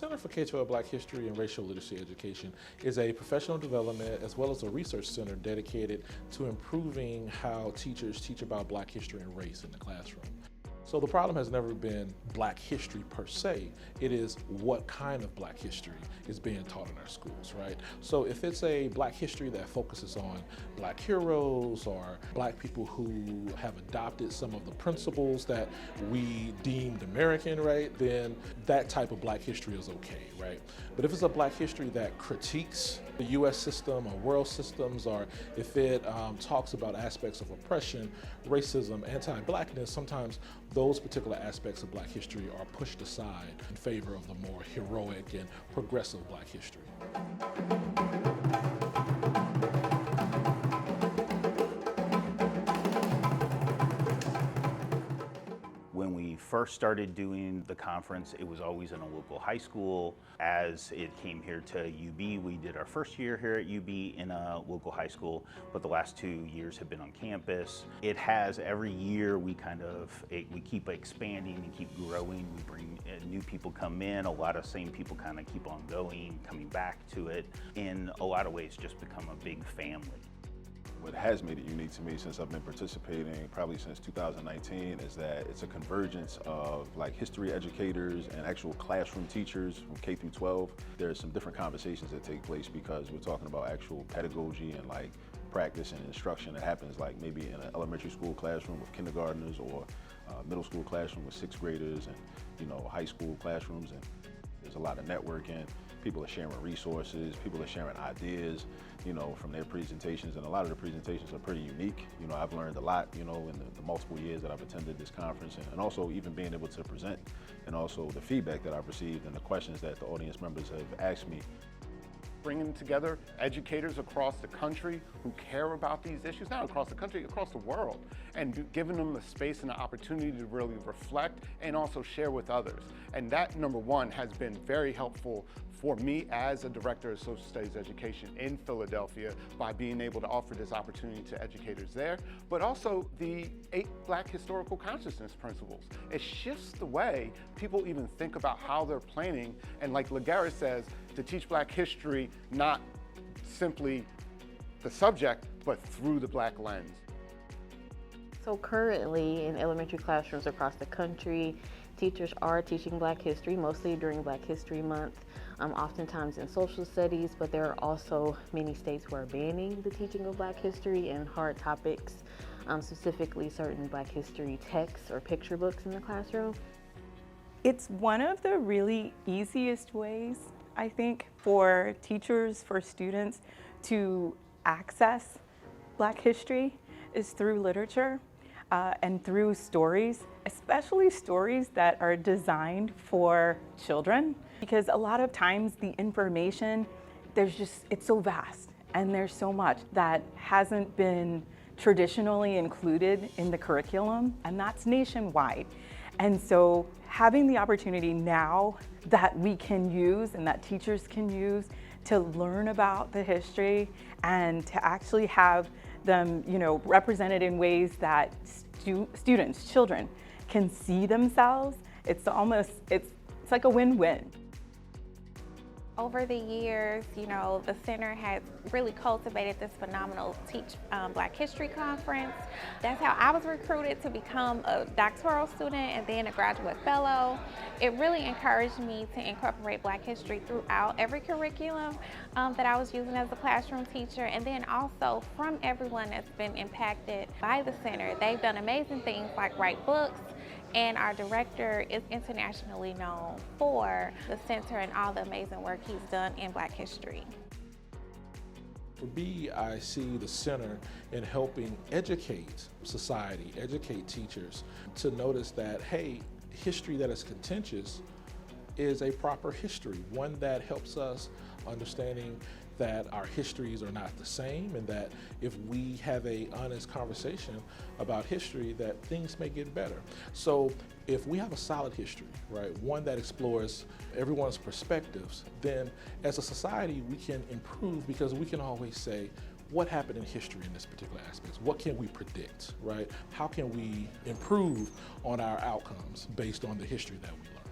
Center for K-12 Black History and Racial Literacy Education is a professional development as well as a research center dedicated to improving how teachers teach about Black history and race in the classroom. So the problem has never been Black history per se, it is what kind of Black history is being taught in our schools, right? So if it's a Black history that focuses on Black heroes or Black people who have adopted some of the principles that we deemed American, right, then that type of Black history is okay, right? But if it's a Black history that critiques the US system or world systems, or if it talks about aspects of oppression, racism, anti-Blackness, sometimes those particular aspects of Black history are pushed aside in favor of the more heroic and progressive Black history. When we first started doing the conference, it was always in a local high school. As it came here to UB, we did our first year here at UB in a local high school, but the last 2 years have been on campus. It has, every year we keep expanding and keep growing. We bring new people come in, a lot of same people kind of keep on going, coming back to it. In a lot of ways, just become a big family. What has made it unique to me since I've been participating, probably since 2019, is that it's a convergence of like history educators and actual classroom teachers from K through 12. There's some different conversations that take place because we're talking about actual pedagogy and like practice and instruction that happens like maybe in an elementary school classroom with kindergartners, or middle school classroom with 6th graders, and high school classrooms. And there's a lot of networking. People are sharing resources, people are sharing ideas, from their presentations, and a lot of the presentations are pretty unique. I've learned a lot, in the multiple years that I've attended this conference, and also even being able to present, and also the feedback that I've received and the questions that the audience members have asked me. Bringing together educators across the country who care about these issues, not across the country, across the world, and giving them the space and the opportunity to really reflect and also share with others. And that, number one, has been very helpful for me as a director of social studies education in Philadelphia, by being able to offer this opportunity to educators there, but also the 8 Black historical consciousness principles. It shifts the way people even think about how they're planning, and like Lagares says, to teach Black history, not simply the subject, but through the Black lens. So currently in elementary classrooms across the country, teachers are teaching Black history, mostly during Black History Month, oftentimes in social studies, but there are also many states who are banning the teaching of Black history and hard topics, specifically certain Black history texts or picture books in the classroom. It's one of the really easiest ways, I think, for teachers, for students to access Black history is through literature and through stories, especially stories that are designed for children, because a lot of times the information, it's so vast and there's so much that hasn't been traditionally included in the curriculum, and that's nationwide. And so having the opportunity now that we can use and that teachers can use to learn about the history and to actually have them, represented in ways that students, children can see themselves, it's like a win-win. Over the years, the center has really cultivated this phenomenal Teach Black History Conference. That's how I was recruited to become a doctoral student and then a graduate fellow. It really encouraged me to incorporate Black history throughout every curriculum that I was using as a classroom teacher, and then also from everyone that's been impacted by the center. They've done amazing things like write books, and our director is internationally known for the center and all the amazing work he's done in Black history. For me, I see the center in helping educate society, educate teachers to notice that, hey, history that is contentious is a proper history, one that helps us understanding that our histories are not the same, and that if we have an honest conversation about history, that things may get better. So if we have a solid history, right, one that explores everyone's perspectives, then as a society we can improve, because we can always say, what happened in history in this particular aspect? What can we predict, right? How can we improve on our outcomes based on the history that we learn?